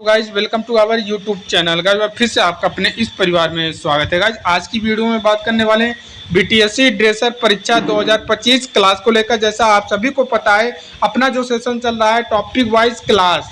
Guys welcome to our YouTube channel. Guys फिर से आपका अपने इस परिवार में स्वागत है। गाइज आज की वीडियो में बात करने वाले हैं बीटीएससी ड्रेसर परीक्षा 2025 क्लास को लेकर। जैसा आप सभी को पता है, अपना जो सेशन चल रहा है टॉपिक वाइज क्लास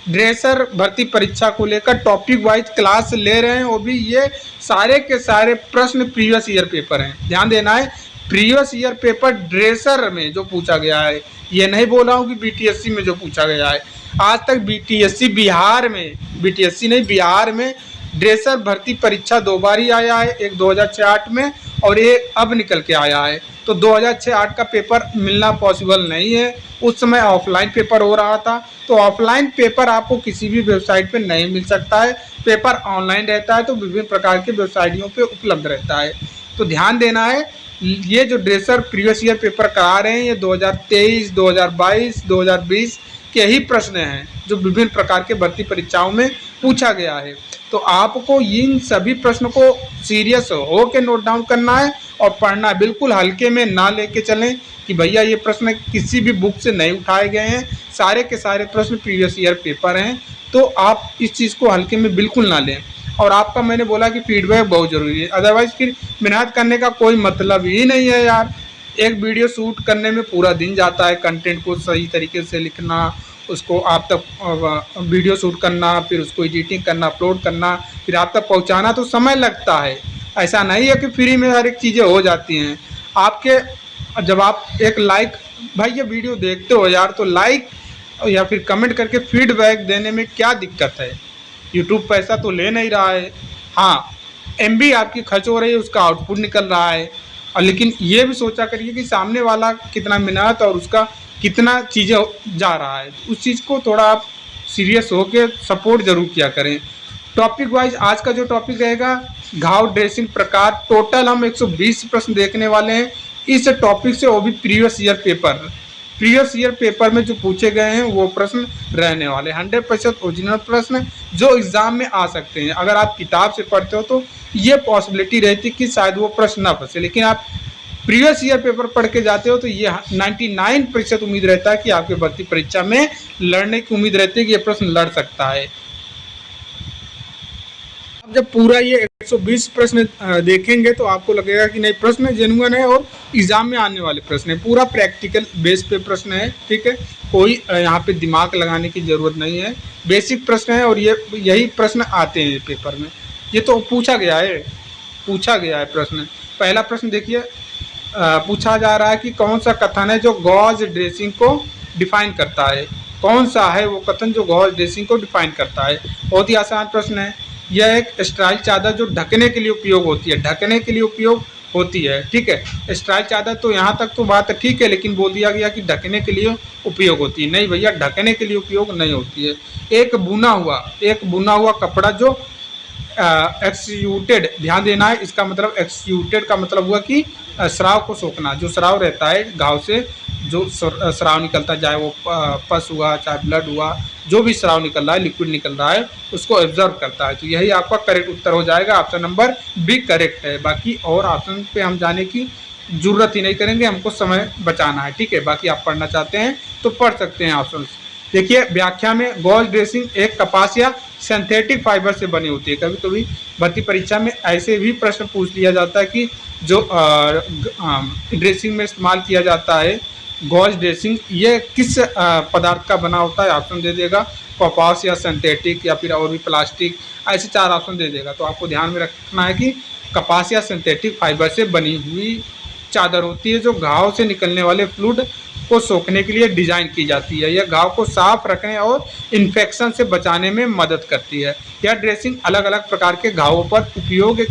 ड्रेसर भर्ती परीक्षा को लेकर टॉपिक वाइज क्लास ले रहे हैं। वो भी ये सारे के सारे प्रश्न प्रीवियस ईयर पेपर हैं। ध्यान देना है, प्रीवियस ईयर पेपर ड्रेसर में जो पूछा गया है, ये नहीं बोल रहा हूँ कि बीटीएससी में जो पूछा गया है। आज तक बीटीएससी बिहार में, बीटीएससी नहीं बिहार में ड्रेसर भर्ती परीक्षा दो बार ही आया है, एक 2006-08 में और एक अब निकल के आया है। तो 2006-08 का पेपर मिलना पॉसिबल नहीं है। उस समय ऑफलाइन पेपर हो रहा था, तो ऑफलाइन पेपर आपको किसी भी वेबसाइट पे नहीं मिल सकता है। पेपर ऑनलाइन रहता है, तो विभिन्न प्रकार के वेबसाइटों पे उपलब्ध रहता है। तो ध्यान देना है, ये जो ड्रेसर प्रीवियस ईयर पेपर करा रहे हैं, ये 2023, 2022, 2020 के ही प्रश्न हैं जो विभिन्न प्रकार के भर्ती परीक्षाओं में पूछा गया है। तो आपको इन सभी प्रश्नों को सीरियस हो के नोट डाउन करना है और पढ़ना है। बिल्कुल हल्के में ना लेके चलें कि भैया ये प्रश्न किसी भी बुक से नहीं उठाए गए हैं, सारे के सारे प्रश्न प्रीवियस ईयर पेपर हैं। तो आप इस चीज़ को हल्के में बिल्कुल ना लें। और आपका मैंने बोला कि फीडबैक बहुत ज़रूरी है, अदरवाइज़ फिर मेहनत करने का कोई मतलब ही नहीं है यार। एक वीडियो शूट करने में पूरा दिन जाता है, कंटेंट को सही तरीके से लिखना, उसको आप तक वीडियो शूट करना, फिर उसको एडिटिंग करना, अपलोड करना, फिर आप तक पहुंचाना, तो समय लगता है। ऐसा नहीं है कि फ्री में हर एक चीज़ें हो जाती हैं। आपके जब आप एक लाइक, भाई ये वीडियो देखते हो यार, तो लाइक या फिर कमेंट करके फीडबैक देने में क्या दिक्कत है। यूट्यूब पैसा तो ले नहीं रहा है, हाँ एमबी आपकी खर्च हो रही है, उसका आउटपुट निकल रहा है। और लेकिन ये भी सोचा करिए कि सामने वाला कितना मेहनत और उसका कितना चीज़ें जा रहा है, उस चीज़ को थोड़ा आप सीरियस होकर सपोर्ट जरूर किया करें। टॉपिक वाइज आज का जो टॉपिक रहेगा, घाव ड्रेसिंग प्रकार, टोटल हम 120 प्रश्न देखने वाले हैं इस टॉपिक से। वो भी प्रीवियस ईयर पेपर में जो पूछे गए हैं वो प्रश्न रहने वाले 100% ओरिजिनल प्रश्न जो एग्ज़ाम में आ सकते हैं। अगर आप किताब से पढ़ते हो तो ये पॉसिबिलिटी रहती है कि शायद वो प्रश्न ना फंसे, लेकिन आप प्रीवियस ईयर पेपर पढ़ के जाते हो तो ये 99% उम्मीद रहता है कि आपके भर्ती परीक्षा में लड़ने की उम्मीद रहती है कि ये प्रश्न लड़ सकता है। अब जब पूरा ये 120 प्रश्न देखेंगे तो आपको लगेगा कि नहीं, प्रश्न जेन्युइन है और एग्जाम में आने वाले प्रश्न है, पूरा प्रैक्टिकल बेस पे प्रश्न है। ठीक है, कोई यहाँ पे दिमाग लगाने की ज़रूरत नहीं है, बेसिक प्रश्न है और ये यही प्रश्न आते हैं पेपर में। ये तो पूछा गया है प्रश्न। पहला प्रश्न देखिए, पूछा जा रहा है कि कौन सा कथन है जो गॉज ड्रेसिंग को डिफाइन करता है। कौन सा है वो कथन जो गॉज ड्रेसिंग को डिफाइन करता है। बहुत ही आसान प्रश्न है। यह एक स्टाइल चादर जो ढकने के लिए उपयोग होती है, ठीक है। स्टाइल चादर तो यहाँ तक तो बात ठीक है, लेकिन बोल दिया गया कि ढकने के लिए उपयोग होती है। नहीं भैया, ढकने के लिए उपयोग नहीं होती है। एक बुना हुआ कपड़ा जो एक्सक्यूटेड, ध्यान देना है, इसका मतलब एक्सक्यूटेड का मतलब हुआ कि स्राव को सोखना। जो स्राव रहता है घाव से, जो स्राव निकलता है, चाहे वो पस हुआ, चाहे ब्लड हुआ, जो भी स्राव निकल रहा है, लिक्विड निकल रहा है, उसको एब्जॉर्ब करता है। तो यही आपका करेक्ट उत्तर हो जाएगा। ऑप्शन नंबर बी करेक्ट है। बाकी और ऑप्शन पे हम जाने की जरूरत ही नहीं करेंगे, हमको समय बचाना है। ठीक है, बाकी आप पढ़ना चाहते हैं तो पढ़ सकते हैं ऑप्शन। देखिए व्याख्या में, गॉज ड्रेसिंग एक कपास या सिंथेटिक फाइबर से बनी होती है। कभी कभी भर्ती परीक्षा में ऐसे भी प्रश्न पूछ लिया जाता है कि जो ड्रेसिंग में इस्तेमाल किया जाता है, गॉज ड्रेसिंग, ये किस पदार्थ का बना होता है। ऑप्शन दे देगा, कपास या सिंथेटिक या फिर और भी प्लास्टिक, ऐसे 4 ऑप्शन दे देगा। तो आपको ध्यान में रखना है कि कपास या सिंथेटिक फाइबर से बनी हुई चादर होती है जो घाव से निकलने वाले फ्लूइड को सोखने के लिए डिजाइन की जाती है। यह घाव को साफ रखने और इन्फेक्शन से बचाने में मदद करती है। यह ड्रेसिंग अलग अलग प्रकार के घावों पर उपयोग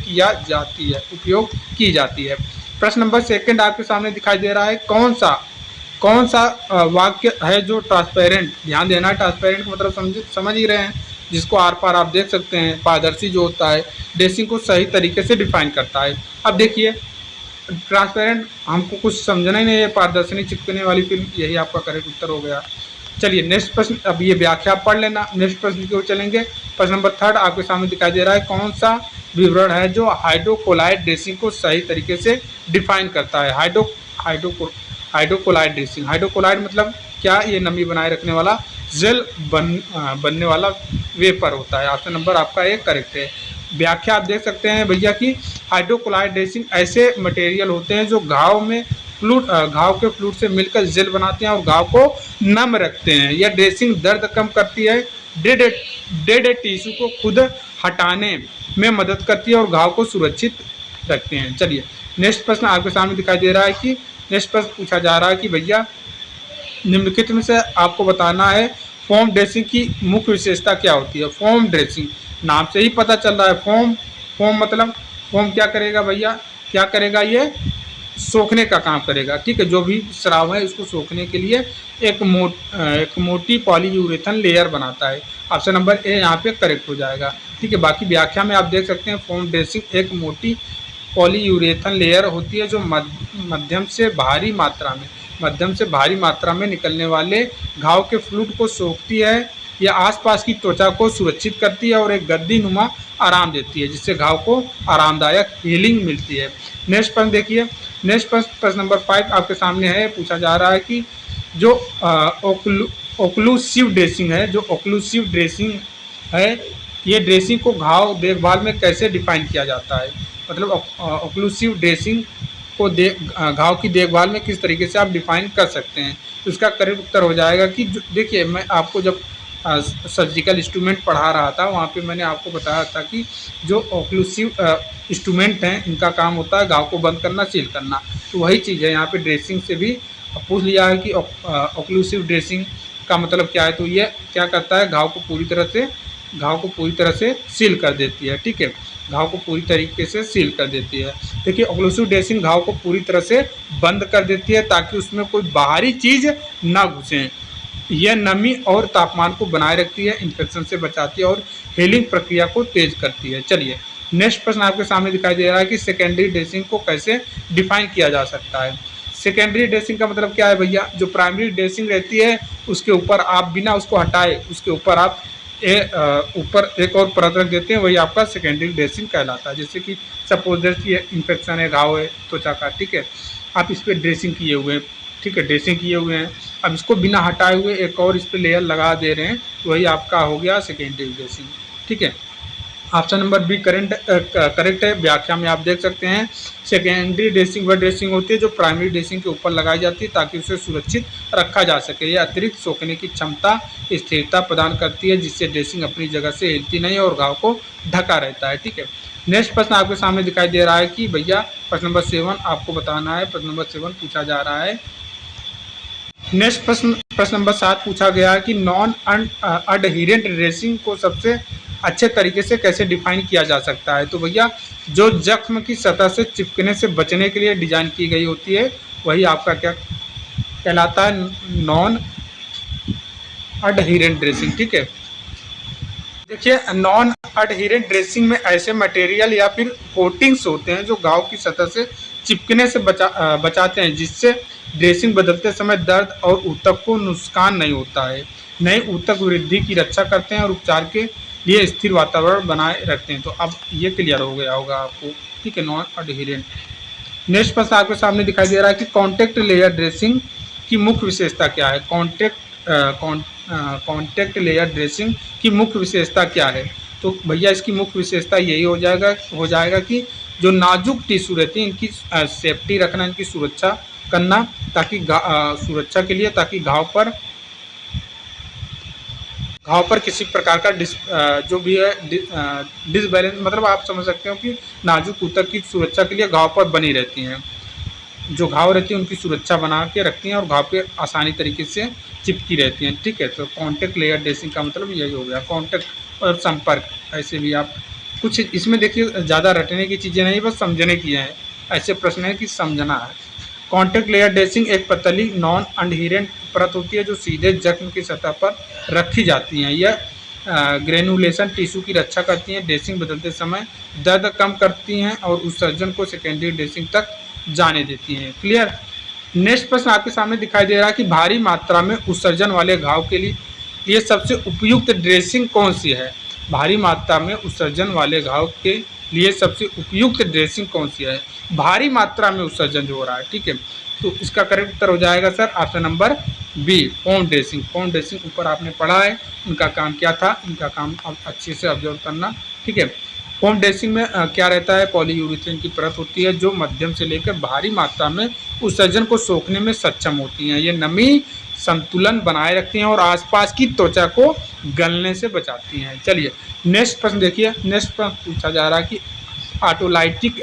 की जाती है। प्रश्न नंबर 2 आपके सामने दिखाई दे रहा है, कौन सा वाक्य है जो ट्रांसपेरेंट, ध्यान देना, ट्रांसपेरेंट का मतलब समझ ही रहे हैं, जिसको आर पार आप देख सकते हैं, पारदर्शी जो होता है, ड्रेसिंग को सही तरीके से डिफाइन करता है। अब देखिए ट्रांसपेरेंट हमको कुछ समझना ही नहीं है, पारदर्शी चिपकने वाली फिल्म, यही आपका करेक्ट उत्तर हो गया। चलिए नेक्स्ट प्रश्न, अब ये व्याख्या पढ़ लेना। नेक्स्ट प्रश्न की ओर चलेंगे। प्रश्न नंबर 3 आपके सामने दिखाई दे रहा है, कौन सा विवरण है जो हाइड्रोकोलाइड ड्रेसिंग को सही तरीके से डिफाइन करता है। हाइड्रोकोलाइड ड्रेसिंग, हाइड्रोकोलाइड मतलब क्या, ये नमी बनाए रखने वाला बनने वाला वेपर होता है। ऑप्शन नंबर आपका एक करेक्ट है। व्याख्या आप देख सकते हैं भैया कि हाइड्रोक्लोराइड ड्रेसिंग ऐसे मटेरियल होते हैं जो घाव के फ्लूइड से मिलकर जेल बनाते हैं और घाव को नम रखते हैं। यह ड्रेसिंग दर्द कम करती है, डेड टिश्यू को खुद हटाने में मदद करती है और घाव को सुरक्षित रखते हैं। चलिए नेक्स्ट प्रश्न आपके सामने दिखाई दे रहा है कि नेक्स्ट प्रश्न पूछा जा रहा है कि भैया निम्नलिखित में से आपको बताना है फोम ड्रेसिंग की मुख्य विशेषता क्या होती है। फोम ड्रेसिंग नाम से ही पता चल रहा है, फोम मतलब फोम क्या करेगा भैया, क्या करेगा, ये सोखने का काम करेगा। ठीक है, जो भी स्राव है उसको सोखने के लिए एक मोटी पॉलीयूरेथन लेयर बनाता है। ऑप्शन नंबर ए यहाँ पे करेक्ट हो जाएगा। ठीक है, बाकी व्याख्या में आप देख सकते हैं फोम ड्रेसिंग एक मोटी पॉलीयूरेथन लेयर होती है जो मध्यम से भारी मात्रा में निकलने वाले घाव के फ्लूइड को सोखती है। यह आसपास की त्वचा को सुरक्षित करती है और एक गद्दी नुमा आराम देती है, जिससे घाव को आरामदायक हीलिंग मिलती है। नेक्स्ट प्रश्न देखिए, नेक्स्ट प्रश्न नंबर 5 आपके सामने है। पूछा जा रहा है कि जो ओक्लूसिव ड्रेसिंग है, ये ड्रेसिंग को घाव देखभाल में कैसे डिफाइन किया जाता है। मतलब ओक्लूसिव ड्रेसिंग को घाव की देखभाल में किस तरीके से आप डिफाइन कर सकते हैं। तो इसका करेक्ट उत्तर हो जाएगा कि देखिए, मैं आपको जब सर्जिकल इंस्ट्रूमेंट पढ़ा रहा था वहाँ पे मैंने आपको बताया था कि जो ओक्लूसिव इंस्ट्रूमेंट हैं इनका काम होता है घाव को बंद करना, सील करना। तो वही चीज़ है यहाँ पे ड्रेसिंग से भी पूछ लिया है कि ओक्लूसिव ड्रेसिंग का मतलब क्या है। तो ये क्या करता है, घाव को पूरी तरह से सील कर देती है। ठीक है, घाव को पूरी तरीके से सील कर देती है। देखिए, ओक्लूसिव ड्रेसिंग घाव को पूरी तरह से बंद कर देती है ताकि उसमें कोई बाहरी चीज़ ना घुसे। यह नमी और तापमान को बनाए रखती है, इन्फेक्शन से बचाती है और हीलिंग प्रक्रिया को तेज करती है। चलिए नेक्स्ट प्रश्न आपके सामने दिखाई दे रहा है कि सेकेंडरी ड्रेसिंग को कैसे डिफाइन किया जा सकता है। सेकेंडरी ड्रेसिंग का मतलब क्या है भैया, जो प्राइमरी ड्रेसिंग रहती है उसके ऊपर आप बिना उसको हटाए उसके ऊपर आप ऊपर एक और परत रख देते हैं, वही आपका सेकेंडरी ड्रेसिंग कहलाता है। जैसे कि सपोज दैट इन्फेक्शन है, घाव है त्वचा का, ठीक है, आप इस पर ड्रेसिंग किए हुए हैं, ठीक है, ड्रेसिंग किए हुए हैं, अब इसको बिना हटाए हुए एक और इस पर लेयर लगा दे रहे हैं, तो वही आपका हो गया सेकेंडरी ड्रेसिंग। ठीक है, ऑप्शन नंबर बी करेक्ट है। व्याख्या में आप देख सकते हैं सेकेंडरी ड्रेसिंग वह ड्रेसिंग होती है जो प्राइमरी ड्रेसिंग के ऊपर लगाई जाती है ताकि उसे सुरक्षित रखा जा सके। यह अतिरिक्त सोखने की क्षमता, स्थिरता प्रदान करती है जिससे ड्रेसिंग अपनी जगह से हिलती नहीं और घाव को ढका रहता है। ठीक है, नेक्स्ट प्रश्न आपके सामने दिखाई दे रहा है कि भैया प्रश्न नंबर 7 आपको बताना है। प्रश्न नंबर 7 पूछा जा रहा है। नेक्स्ट प्रश्न नंबर 7 पूछा गया है कि नॉन अडहिरेंट ड्रेसिंग को सबसे अच्छे तरीके से कैसे डिफाइन किया जा सकता है। तो भैया जो जख्म की सतह से चिपकने से बचने के लिए डिजाइन की गई होती है वही आपका क्या कहलाता है, नॉन अडहिरेंट ड्रेसिंग। ठीक है, देखिए नॉन अडहिरेंट ड्रेसिंग में ऐसे मटेरियल या फिर कोटिंग्स होते हैं जो घाव की सतह से चिपकने से बचाते हैं, जिससे ड्रेसिंग बदलते समय दर्द और ऊतक को नुकसान नहीं होता है। नए ऊतक वृद्धि की रक्षा करते हैं और उपचार के लिए स्थिर वातावरण बनाए रखते हैं। तो अब ये क्लियर हो गया होगा आपको। ठीक है, नॉन अडहिरेंट। नेक्स्ट प्रश्न आपके सामने दिखाई दे रहा है कि कॉन्टैक्ट लेयर ड्रेसिंग की मुख्य विशेषता क्या है। कॉन्टैक्ट लेयर ड्रेसिंग की मुख्य विशेषता क्या है। तो भैया इसकी मुख्य विशेषता यही हो जाएगा कि जो नाजुक टिश्यू रहती है इनकी सेफ्टी रखना, इनकी सुरक्षा करना, ताकि सुरक्षा के लिए ताकि घाव पर किसी प्रकार का जो भी है डिसबैलेंस, मतलब आप समझ सकते हो कि नाजुक ऊतक की सुरक्षा के लिए घाव पर बनी रहती हैं, जो घाव रहती है उनकी सुरक्षा बना के रखती हैं और घाव पे आसानी तरीके से चिपकी रहती हैं। ठीक है, तो कॉन्टैक्ट लेयर ड्रेसिंग का मतलब यही हो गया। कॉन्टैक्ट और संपर्क, ऐसे भी आप कुछ इसमें देखिए ज़्यादा रटने की चीज़ें नहीं, बस समझने की हैं। ऐसे प्रश्न है कि समझना है। कॉन्टैक्ट लेयर ड्रेसिंग एक पतली नॉन अडहिरेंट परत होती है जो सीधे जख्म की सतह पर रखी जाती हैं। यह ग्रेनुलेशन टिश्यू की रक्षा करती हैं, ड्रेसिंग बदलते समय दर्द कम करती हैं और उत्सर्जन को सेकेंडरी ड्रेसिंग तक जाने देती हैं। क्लियर। नेक्स्ट प्रश्न आपके सामने दिखाई दे रहा है कि भारी मात्रा में उत्सर्जन वाले घाव के लिए सबसे उपयुक्त ड्रेसिंग कौन सी है। भारी मात्रा में उत्सर्जन वाले घाव के लिए सबसे उपयुक्त ड्रेसिंग कौन सी है? भारी मात्रा में उत्सर्जन जो हो रहा है, ठीक है, तो इसका करेक्ट उत्तर हो जाएगा sir option number B, foam dressing. Foam dressing ऊपर आपने पढ़ा है, उनका काम क्या था, इनका काम अब अच्छे से ऑब्जर्व करना, ठीक है। फोम ड्रेसिंग में क्या रहता है, पॉलीयूरेथेन की परत होती है जो मध्यम से लेकर भारी मात्रा में उत्सर्जन को सोखने में सक्षम होती हैं। ये नमी संतुलन बनाए रखती हैं और आसपास की त्वचा को गलने से बचाती हैं। चलिए नेक्स्ट प्रश्न देखिए, नेक्स्ट प्रश्न पूछा जा रहा है कि ऑटोलाइटिक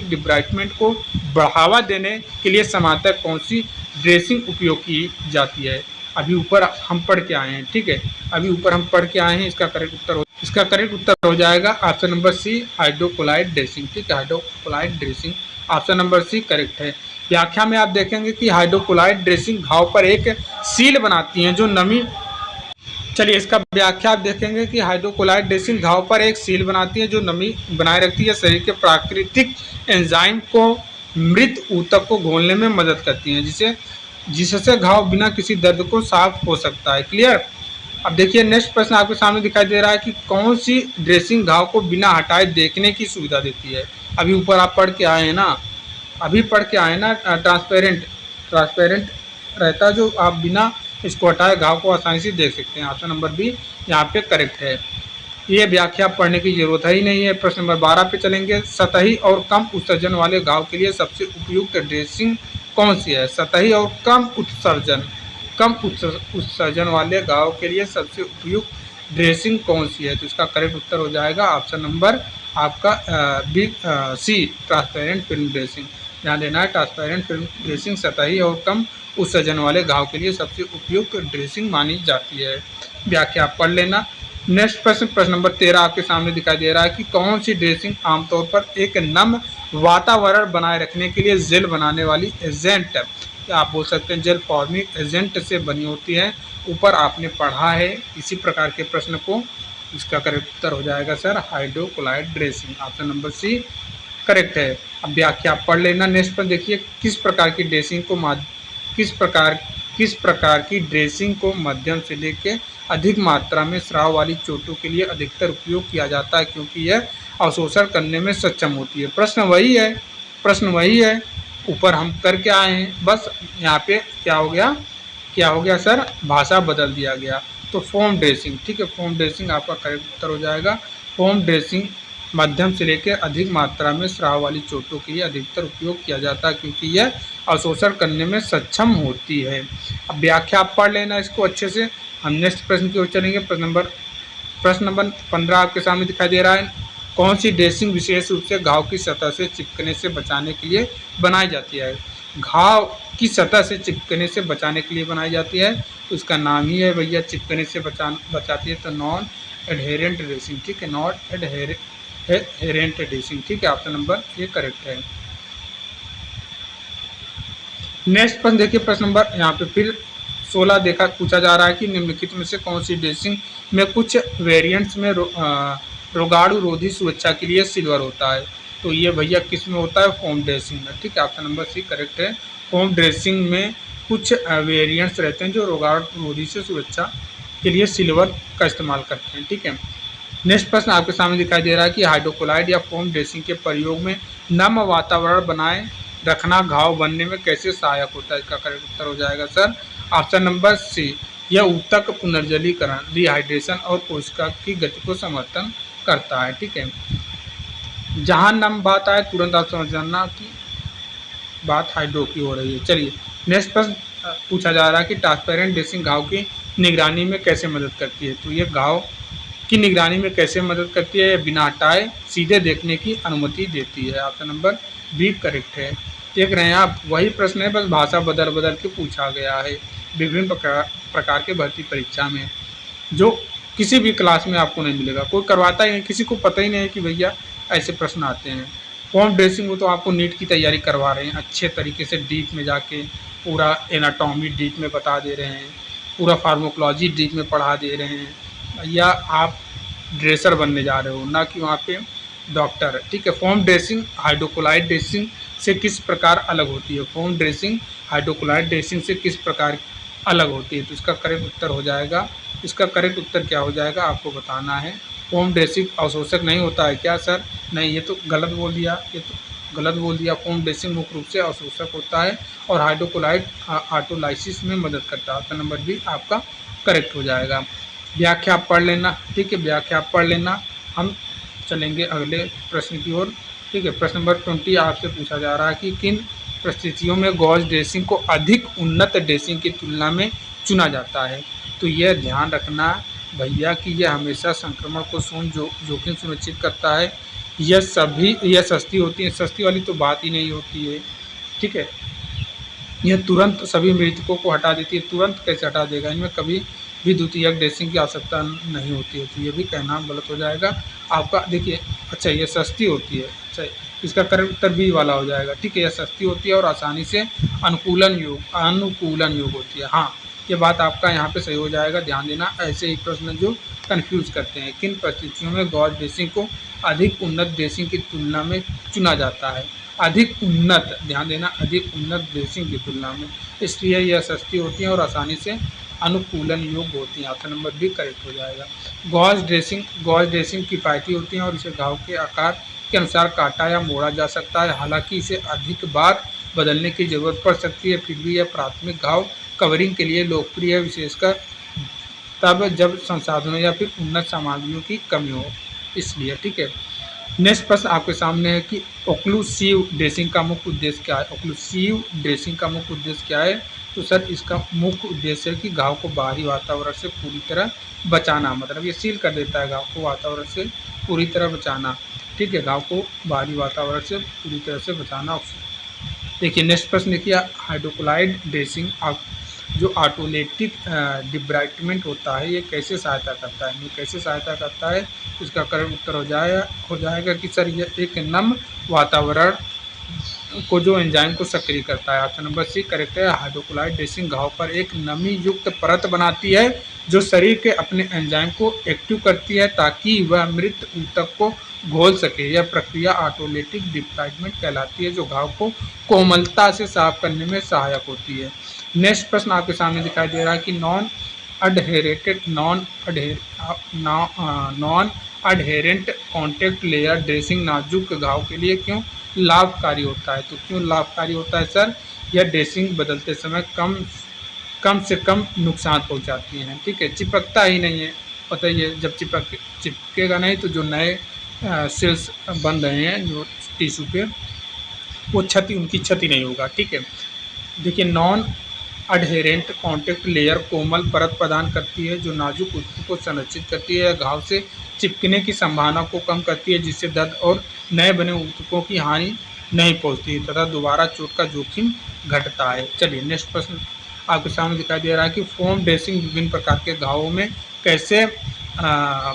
डिब्राइटमेंट को बढ़ावा देने के लिए समानतः कौन सी ड्रेसिंग उपयोग की जाती है? अभी ऊपर हम पढ़ के आए हैं, ठीक है, अभी ऊपर हम पढ़ के आए हैं। इसका करेक्ट उत्तर हो जाएगा option number C, hydrochloride dressing, ठीक है, hydrochloride dressing option number C correct है। व्याख्या में आप देखेंगे कि हाइड्रोक्लोराइड ड्रेसिंग घाव पर एक सील बनाती हैं जो नमी, चलिए इसका व्याख्या आप देखेंगे कि हाइड्रोक्लोराइड ड्रेसिंग घाव पर एक सील बनाती है जो नमी बनाए रखती है, शरीर के प्राकृतिक एंजाइम को मृत ऊतक को घोलने में मदद करती है, जिससे घाव बिना किसी दर्द को साफ हो सकता है। क्लियर? अब देखिए नेक्स्ट प्रश्न आपके सामने दिखाई दे रहा है कि कौन सी ड्रेसिंग घाव को बिना हटाए देखने की सुविधा देती है? अभी ऊपर आप पढ़ के आए हैं ना, ट्रांसपेरेंट रहता है जो आप बिना इसको हटाए घाव को आसानी से देख सकते हैं। ऑप्शन नंबर बी यहाँ पे करेक्ट है। ये व्याख्या पढ़ने की जरूरत ही नहीं है। प्रश्न नंबर 12 पे चलेंगे, सतही और कम उत्सर्जन वाले घाव के लिए सबसे उपयुक्त ड्रेसिंग कौन सी है? सतही और कम उत्सर्जन वाले घाव के लिए सबसे उपयुक्त ड्रेसिंग कौन सी है? तो इसका करेक्ट उत्तर हो जाएगा ऑप्शन नंबर आपका बी, सी, ट्रांसपेरेंट फिल्म ड्रेसिंग। ध्यान देना है, ट्रांसपेरेंट फिल्म ड्रेसिंग सतही और कम उत्सर्जन वाले घाव के लिए सबसे उपयुक्त ड्रेसिंग मानी जाती है। व्याख्या आप पढ़ लेना। नेक्स्ट प्रश्न नंबर 13 आपके सामने दिखाई दे रहा है कि कौन सी ड्रेसिंग आमतौर पर एक नम वातावरण बनाए रखने के लिए जेल बनाने वाली एजेंट, आप बोल सकते हैं जेल फॉर्मिंग एजेंट से बनी होती है? ऊपर आपने पढ़ा है इसी प्रकार के प्रश्न को। इसका करेक्ट उत्तर हो जाएगा sir hydrochloride dressing, option number C correct है। अब व्याख्या पढ़ लेना। नेक्स्ट पर देखिए, किस प्रकार की ड्रेसिंग को मध्यम से लेकर अधिक मात्रा में स्राव वाली चोटों के लिए अधिकतर उपयोग किया जाता है क्योंकि यह अवशोषण करने में सक्षम होती है? प्रश्न वही है ऊपर हम करके आए हैं, बस यहाँ पे क्या हो गया सर, भाषा बदल दिया गया। तो फोम ड्रेसिंग, ठीक है, फोम ड्रेसिंग आपका करेक्ट उत्तर हो जाएगा। फोम ड्रेसिंग मध्यम से लेकर अधिक मात्रा में स्राव वाली चोटों के लिए अधिकतर उपयोग किया जाता है क्योंकि यह अवशोषण करने में सक्षम होती है। अब व्याख्या आप पढ़ लेना इसको अच्छे से। हम नेक्स्ट प्रश्न की ओर चलेंगे। प्रश्न नंबर 15 आपके सामने दिखाई दे रहा है, कौन सी ड्रेसिंग विशेष रूप से घाव की सतह से चिपकने से बचाने के लिए बनाई जाती है? घाव की सतह से चिपकने से बचाने के लिए बनाई जाती है, तो उसका नाम ही है भैया चिपकने से बचाती है, तो नॉन एडहेरेंट ड्रेसिंग, ठीक है, नॉट एडहेरेंट ड्रेसिंग, ठीक है, ऑप्शन नंबर ये करेक्ट है। नेक्स्ट प्रश्न देखिए, प्रश्न नंबर यहाँ पे फिर 16 पूछा जा रहा है कि निम्नलिखित में से कौन सी ड्रेसिंग में कुछ वेरिएंट्स में रोगाणु रोधी सुरक्षा के लिए सिल्वर होता है? तो ये भैया किस में होता है? फोम ड्रेसिंग में, ठीक है, ऑप्शन नंबर सी करेक्ट है। फोम ड्रेसिंग में कुछ वेरिएंट्स रहते हैं जो रोगाणु रोधी से सुरक्षा के लिए सिल्वर का इस्तेमाल करते हैं, ठीक है। नेक्स्ट प्रश्न आपके सामने दिखाई दे रहा है कि हाइड्रोक्लोराइड या फोम ड्रेसिंग के प्रयोग में नम वातावरण बनाए रखना घाव बनने में कैसे सहायक होता है? इसका करेक्ट उत्तर हो जाएगा सर ऑप्शन नंबर सी, यह ऊतक पुनर्जलीकरण, रिहाइड्रेशन और कोशिका की गति को समर्थन करता है, ठीक है। जहां नम बात आए तुरंत आप समझ जाना कि बात हाइड्रो की हो रही है। चलिए नेक्स्ट प्रश्न पूछा जा रहा है कि ट्रांसपेरेंट ड्रेसिंग घाव की निगरानी में कैसे मदद करती है? तो ये घाव की निगरानी में कैसे मदद करती है? बिना हटाए सीधे देखने की अनुमति देती है, ऑप्शन नंबर बी करेक्ट है। देख रहे हैं आप, वही प्रश्न है, बस भाषा बदल के पूछा गया है विभिन्न प्रकार के भर्ती परीक्षा में, जो किसी भी क्लास में आपको नहीं मिलेगा, कोई करवाता ही नहीं, किसी को पता ही नहीं है कि भैया ऐसे प्रश्न आते हैं। फॉर्म ड्रेसिंग वो तो आपको नीट की तैयारी करवा रहे हैं, अच्छे तरीके से डीप में जाके पूरा एनाटॉमी डीप में बता दे रहे हैं, पूरा फार्माकोलॉजी डीप में पढ़ा दे रहे हैं। या आप ड्रेसर बनने जा रहे हो, ना कि वहाँ पे डॉक्टर, ठीक है। फॉर्म ड्रेसिंग हाइड्रोक्लोराइड ड्रेसिंग से किस प्रकार अलग होती है? फॉर्म ड्रेसिंग हाइड्रोक्लोराइड ड्रेसिंग से किस प्रकार अलग होती है? तो इसका करेक्ट उत्तर हो जाएगा, इसका करेक्ट उत्तर क्या हो जाएगा आपको बताना है। फोम ड्रेसिंग अवशोषक नहीं होता है क्या सर? नहीं, ये तो गलत बोल दिया, ये तो गलत बोल दिया। फोम ड्रेसिंग मुख्य रूप से अवशोषक होता है और हाइड्रोक्लोराइड ऑटोलाइसिस में मदद करता है। ऑप्शन नंबर बी आपका करेक्ट हो जाएगा। व्याख्या आप पढ़ लेना, ठीक है, व्याख्या आप पढ़ लेना। हम चलेंगे अगले प्रश्न की ओर, ठीक है। प्रश्न नंबर 20 आपसे पूछा जा रहा है कि किन परिस्थितियों में गॉज ड्रेसिंग को अधिक उन्नत ड्रेसिंग की तुलना में चुना जाता है? तो यह ध्यान रखना भैया कि यह हमेशा संक्रमण को जोखिम सुनिश्चित करता है। यह सस्ती होती है, सस्ती वाली तो बात ही नहीं होती है, ठीक है। यह तुरंत सभी मृतकों को हटा देती है। तुरंत कैसे हटा देगा? इनमें कभी भी द्वितीयक ड्रेसिंग की आवश्यकता नहीं होती है, तो ये भी कहना गलत हो जाएगा आपका। देखिए, अच्छा, ये सस्ती होती है, अच्छा, इसका करेक्ट उत्तर बी वाला हो जाएगा, ठीक है। यह सस्ती होती है और आसानी से अनुकूलन योग होती है। हाँ, ये बात आपका यहाँ पे सही हो जाएगा। ध्यान देना, ऐसे ही प्रश्न जो कंफ्यूज करते हैं। किन परिस्थितियों में गॉज ड्रेसिंग को अधिक उन्नत ड्रेसिंग की तुलना में चुना जाता है? अधिक उन्नत, ध्यान देना, अधिक उन्नत ड्रेसिंग की तुलना में, इसलिए यह सस्ती होती है और आसानी से अनुकूलन योग्य होती हैं। ऑप्शन नंबर बी करेक्ट हो जाएगा। गॉज ड्रेसिंग किफ़ायती होती हैं और इसे घाव के आकार के अनुसार काटा या मोड़ा जा सकता है। हालांकि इसे अधिक बार बदलने की ज़रूरत पड़ सकती है, फिर भी यह प्राथमिक घाव कवरिंग के लिए लोकप्रिय है, विशेषकर तब जब संसाधनों या फिर उन्नत सामग्रियों की कमी हो, इसलिए, ठीक है। नेक्स्ट प्रश्न आपके सामने है कि ओक्लूसिव ड्रेसिंग का मुख्य उद्देश्य क्या है? ओक्लूसिव ड्रेसिंग का मुख्य उद्देश्य क्या है? तो सर, इसका मुख्य उद्देश्य है कि घाव को बाहरी वातावरण से पूरी तरह बचाना, मतलब ये सील कर देता है घाव को वातावरण से पूरी तरह बचाना, ठीक है। घाव को बाहरी वातावरण से पूरी तरह से बचाना। देखिए, नेक्स्ट प्रश्न देखिए, हाइड्रोक्लोराइड ड्रेसिंग जो ऑटोलेटिक डिब्राइटमेंट होता है, ये कैसे सहायता करता है? ये कैसे सहायता करता है? इसका करेक्ट उत्तर हो जाएगा कि सर, ये एक नम वातावरण को जो एंजाइम को सक्रिय करता है। ऑप्शन नंबर सी करेक्ट है। हाइड्रोक्लोराइड ड्रेसिंग घाव पर एक नमी युक्त परत बनाती है जो शरीर के अपने एंजाइम को एक्टिव करती है ताकि वह मृत ऊतक को घोल सके। यह प्रक्रिया ऑटोलेटिक डिब्राइटमेंट कहलाती है, जो घाव को कोमलता से साफ करने में सहायक होती है। नेक्स्ट प्रश्न आपके सामने दिखाई दे रहा है कि नॉन अडहेरेंट कॉन्टैक्ट लेयर ड्रेसिंग नाजुक घाव के लिए क्यों लाभकारी होता है? तो क्यों लाभकारी होता है सर? यह ड्रेसिंग बदलते समय कम से कम नुकसान पहुंचाती है, ठीक है। चिपकता ही नहीं है, पता ही है, जब चिपकेगा नहीं तो जो नए सेल्स बन रहे हैं जो टिश्यू पे, वो उनकी क्षति नहीं होगा, ठीक है। देखिए, नॉन अडहेरेंट कॉन्टैक्ट लेयर कोमल परत प्रदान करती है जो नाजुक ऊतक को संरक्षित करती है। घाव से चिपकने की संभावना को कम करती है, जिससे दर्द और नए बने ऊतकों की हानि नहीं पहुंचती है तथा दोबारा चोट का जोखिम घटता है। चलिए, नेक्स्ट प्रश्न आपके सामने दिखाई दे रहा है कि फोम ड्रेसिंग विभिन्न प्रकार के घावों में कैसे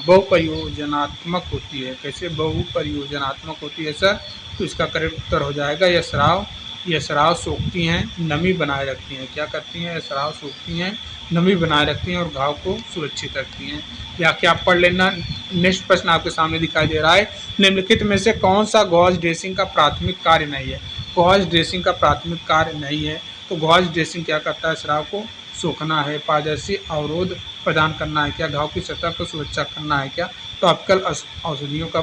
बहुप्रयोजनात्मक होती है? कैसे बहुप्रयोजनात्मक होती है सर? तो इसका करेक्ट उत्तर हो जाएगा, यह स्राव सोखती हैं, नमी बनाए रखती हैं। क्या करती हैं? स्राव सोखती हैं, नमी बनाए रखती हैं और घाव को सुरक्षित रखती हैं। व्याख्या आप पढ़ लेना। नेक्स्ट प्रश्न आपके सामने दिखाई दे रहा है, निम्नलिखित में से कौन सा गॉज ड्रेसिंग का प्राथमिक कार्य नहीं है? गॉज ड्रेसिंग का प्राथमिक कार्य नहीं है, तो गॉज ड्रेसिंग क्या करता है? स्राव को सोखना है, पारदर्शी अवरोध प्रदान करना है क्या? घाव की सतह को सुरक्षा करना है क्या? टॉपिकल औषधियों का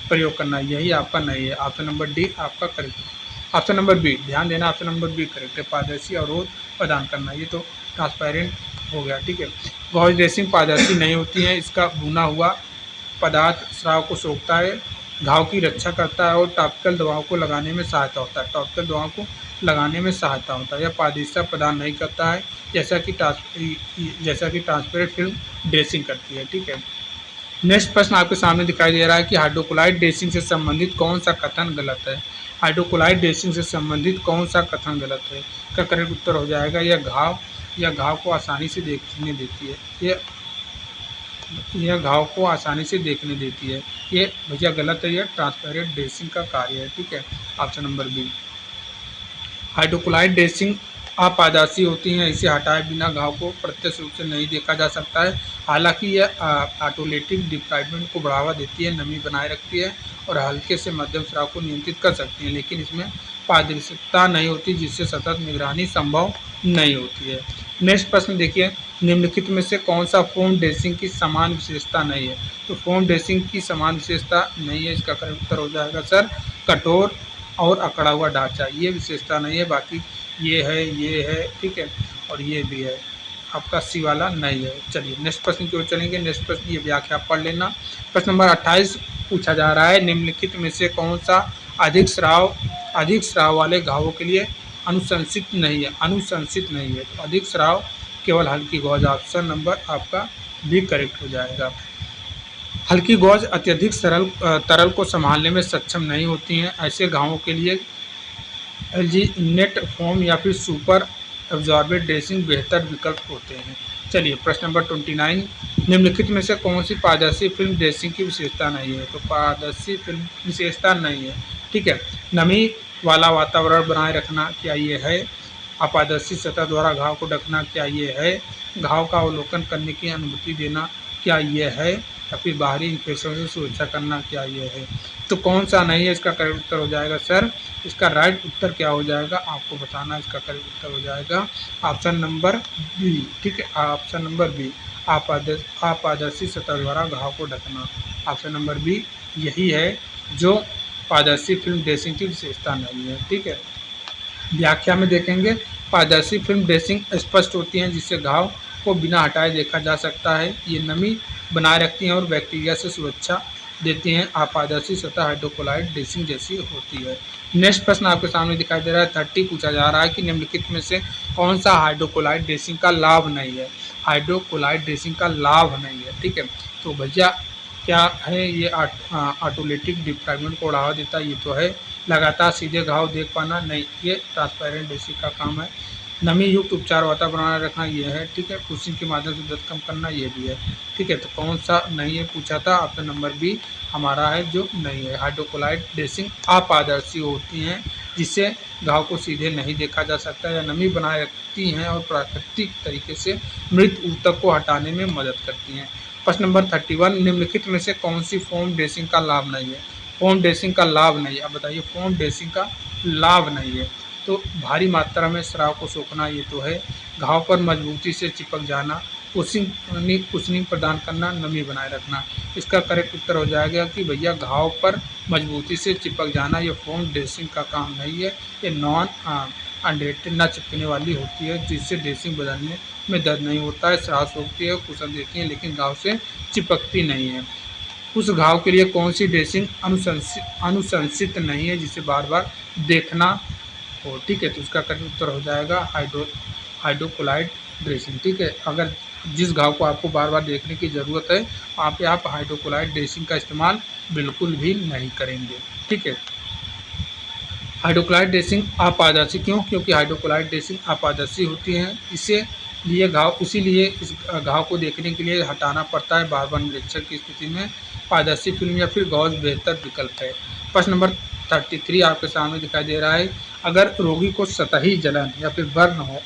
प्रयोग करना है, यही आपका नहीं है। ऑप्शन नंबर डी आपका करेक्ट। ऑप्शन नंबर बी, ध्यान देना, ऑप्शन नंबर बी करेक्ट है, पारदर्शी अवरोध प्रदान करना। ये तो ट्रांसपेरेंट हो गया, ठीक है। गॉज ड्रेसिंग पारदर्शी नहीं होती है, इसका भुना हुआ पदार्थ स्राव को सोखता है, घाव की रक्षा करता है और टॉपिकल दवाओं को लगाने में सहायता होता है। टॉपिकल दवाओं को लगाने में सहायता होता है। यह पारदर्शिता प्रदान नहीं करता है, जैसा कि ट्रांसपेरेंट फिल्म ड्रेसिंग करती है, ठीक है। नेक्स्ट प्रश्न आपके सामने दिखाई दे रहा है कि हाइड्रोक्लोराइड ड्रेसिंग से संबंधित कौन सा कथन गलत है? हाइड्रोक्लोराइड ड्रेसिंग से संबंधित कौन सा कथन गलत है? का करेक्ट उत्तर हो जाएगा, यह घाव को आसानी से देखने देती है। यह घाव को आसानी से देखने देती है। ये भैया गलत है, यह ट्रांसपेरेंट ड्रेसिंग का कार्य है, ठीक है। Option number B. Hydrochloride dressing अपारदर्शी होती हैं, इसे हटाए बिना घाव को प्रत्यक्ष रूप से नहीं देखा जा सकता है। हालांकि यह ऑटोलेटिक डिब्राइटमेंट को बढ़ावा देती है, नमी बनाए रखती है और हल्के से मध्यम स्राव को नियंत्रित कर सकती है, लेकिन इसमें पारदर्शिता नहीं होती, जिससे सतत निगरानी संभव नहीं होती है। नेक्स्ट प्रश्न देखिए, निम्नलिखित में से कौन सा फोम ड्रेसिंग की समान विशेषता नहीं है? तो फोम ड्रेसिंग की समान विशेषता नहीं है, इसका करेक्ट उत्तर हो जाएगा सर कठोर और अकड़ा हुआ ढांचा, ये विशेषता नहीं है। बाकी ये है, ठीक है, और ये भी है, आपका सी वाला नहीं है। चलिए नेक्स्ट प्रश्न की ओर चलेंगे। नेक्स्ट प्रश्न ये व्याख्या पढ़ लेना। प्रश्न नंबर 28 पूछा जा रहा है, निम्नलिखित में से कौन सा अधिक स्राव वाले घावों के लिए अनुशंसित नहीं है? अनुशंसित नहीं है, तो अधिक स्राव केवल हल्की गौज, ऑप्शन नंबर आपका भी करेक्ट हो जाएगा। हल्की गौज अत्यधिक तरल को संभालने में सक्षम नहीं होती हैं। ऐसे घावों के लिए एल्जीनेट फोम या फिर सुपर एब्जॉर्बेंट ड्रेसिंग बेहतर विकल्प होते हैं। चलिए प्रश्न नंबर 29, निम्नलिखित में से कौन सी पारदर्शी फिल्म ड्रेसिंग की विशेषता नहीं है? तो पारदर्शी फिल्म विशेषता नहीं है, ठीक है। नमी वाला वातावरण बनाए रखना, क्या ये है? अपारदर्शी सतह द्वारा घाव को ढकना, क्या ये है? घाव का अवलोकन करने की अनुमति देना, क्या ये है? या फिर बाहरी इन्फेक्शन से सुरक्षा करना, क्या ये है? तो कौन सा नहीं है, इसका करेक्ट उत्तर हो जाएगा सर, इसका राइट उत्तर क्या हो जाएगा आपको बताना। इसका करेक्ट उत्तर हो जाएगा ऑप्शन नंबर बी, ठीक है, ऑप्शन नंबर बी, अपारदर्शी सतह द्वारा घाव को ढकना। ऑप्शन नंबर बी यही है जो पारदर्शी फिल्म ड्रेसिंग की विशेषता नहीं है, ठीक है। व्याख्या में देखेंगे, पारदर्शी फिल्म ड्रेसिंग स्पष्ट होती है, जिससे घाव को बिना हटाए देखा जा सकता है। ये नमी बनाए रखती हैं और बैक्टीरिया से सुरक्षा देती हैं। अपारदर्शी सतह हाइड्रोक्लोराइड ड्रेसिंग जैसी होती है। नेक्स्ट प्रश्न आपके सामने दिखाई दे रहा है, 30 पूछा जा रहा है कि निम्नलिखित में से कौन सा हाइड्रोक्लोराइड ड्रेसिंग का लाभ नहीं है? हाइड्रोक्लोराइड ड्रेसिंग का लाभ नहीं है, ठीक है। तो भैया क्या है ये? ऑटोलेटिक डिफ्रैगमेंट को बढ़ावा देता है, ये तो है। लगातार सीधे घाव देख पाना, नहीं, ये ट्रांसपेरेंट ड्रेसिंग का काम है। नमी युक्त उपचार वातावरण बनाए रखना, ये है, ठीक है। कुशिंग के माध्यम से दर्द कम करना, ये भी है, ठीक है। तो कौन सा नहीं है पूछा था, ऑप्शन नंबर बी हमारा है जो नहीं है। हाइड्रोक्लोराइड ड्रेसिंग अपारदर्शी होती हैं, जिससे घाव को सीधे नहीं देखा जा सकता, या नमी बनाए रखती हैं और प्राकृतिक तरीके से मृत ऊतक को हटाने में मदद करती हैं। प्रश्न नंबर 31, निम्नलिखित में से कौन सी फोम ड्रेसिंग का लाभ नहीं है? फोम ड्रेसिंग का लाभ नहीं है, अब बताइए फोम ड्रेसिंग का लाभ नहीं है। तो भारी मात्रा में स्राव को सोखना, ये तो है। घाव पर मजबूती से चिपक जाना, कुशनिंग प्रदान करना, नमी बनाए रखना। इसका करेक्ट उत्तर हो जाएगा कि भैया घाव पर मजबूती से चिपक जाना ये फोम ड्रेसिंग का काम नहीं है। ये नॉन अनडेटेड न चिपकने वाली होती है, जिससे ड्रेसिंग बदलने में दर्द नहीं होता है, स्राव सोखती है, कुशन देती है, लेकिन घाव से चिपकती नहीं है। उस घाव के लिए कौन सी ड्रेसिंग अनुशंसित नहीं है, जिसे बार बार देखना हो, ठीक है। तो इसका करेक्ट उत्तर हो जाएगा हाइड्रोक्लोराइड ड्रेसिंग, ठीक है। अगर जिस घाव को आपको बार बार देखने की ज़रूरत है, वहाँ पे आप हाइड्रोक्लोराइड ड्रेसिंग का इस्तेमाल बिल्कुल भी नहीं करेंगे, ठीक है। हाइड्रोक्लोराइड ड्रेसिंग अपारदर्शी क्यों? क्योंकि हाइड्रोक्लोराइड ड्रेसिंग अपारदर्शी होती है, इसीलिए इस घाव को देखने के लिए हटाना पड़ता है बार बार निरीक्षण की स्थिति में। पारदर्शी फिल्म या फिर गॉज बेहतर विकल्प है। प्रश्न नंबर 33 आपके सामने दिखाई दे रहा है, अगर रोगी को सतही जलन या फिर बर्न हो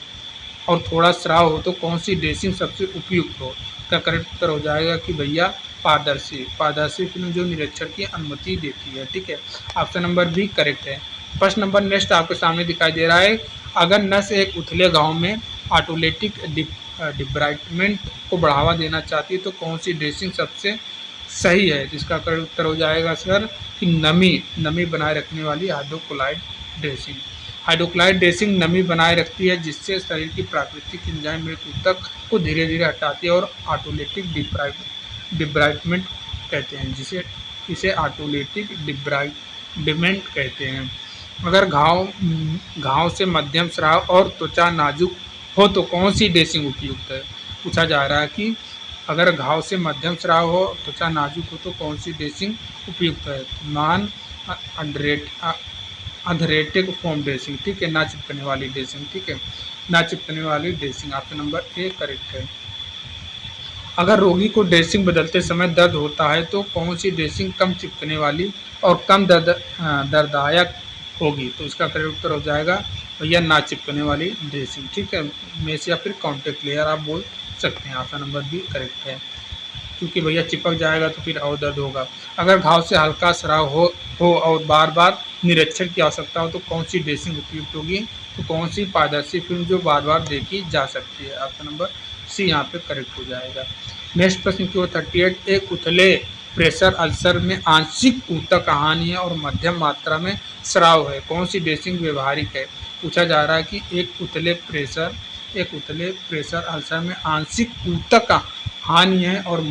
और थोड़ा स्राव हो तो कौन सी ड्रेसिंग सबसे उपयुक्त हो? इसका करेक्ट उत्तर हो जाएगा कि भैया पारदर्शी फिल्म जो निरीक्षण की अनुमति देती है, ठीक है। ऑप्शन नंबर बी करेक्ट है। प्रश्न नंबर नेक्स्ट आपके सामने दिखाई दे रहा है, अगर नस एक उथले घाव में ऑटोलेटिक डिब्राइटमेंट को बढ़ावा देना चाहती है तो कौन सी ड्रेसिंग सबसे सही है? जिसका करेक्ट उत्तर हो जाएगा सर कि नमी बनाए रखने वाली हाइड्रोक्लोराइड ड्रेसिंग। हाइड्रोक्लोराइड ड्रेसिंग नमी बनाए रखती है, जिससे शरीर की प्राकृतिक एंजाइम मृत ऊतक को धीरे धीरे हटाती है और ऑटोलेटिक डिब्राइटमेंट कहते हैं, इसे ऑटोलेटिक डिब्राइटमेंट कहते हैं। अगर घाव से मध्यम स्राव और त्वचा नाजुक हो तो कौन सी ड्रेसिंग उपयुक्त है? पूछा जा रहा है कि अगर घाव से मध्यम स्राव हो, त्वचा नाजुक हो तो कौन सी ड्रेसिंग उपयुक्त है? नॉन अधरेटिक फोम ड्रेसिंग, ठीक है, ना चिपकने वाली ड्रेसिंग, ठीक है, ना चिपकने वाली dressing. Option number A correct है। अगर रोगी को ड्रेसिंग बदलते समय दर्द होता है तो कौन सी ड्रेसिंग कम चिपकने वाली और कम दर्ददायक होगी? तो इसका करेक्ट उत्तर हो जाएगा भैया ना चिपकने वाली ड्रेसिंग, ठीक है, मेश या फिर कॉन्टेक्ट लेयर आप बोल सकते हैं। ऑप्शन नंबर बी करेक्ट है, क्योंकि भैया चिपक जाएगा तो फिर और दर्द होगा। अगर घाव से हल्का स्राव हो और बार बार निरीक्षण की आवश्यकता हो तो कौन सी ड्रेसिंग उपयुक्त होगी? तो कौन सी पारदर्शी फिल्म जो बार बार देखी जा सकती है? ऑप्शन नंबर सी यहाँ पे करेक्ट हो जाएगा। नेक्स्ट प्रश्न की ओर 38, एक उथले प्रेशर अल्सर में आंशिक ऊतक हानि है और मध्यम मात्रा में स्राव है, कौन सी ड्रेसिंग व्यवहारिक है? पूछा जा रहा है कि एक उथले प्रेशर अल्सर में आंशिक ऊतक हानि है और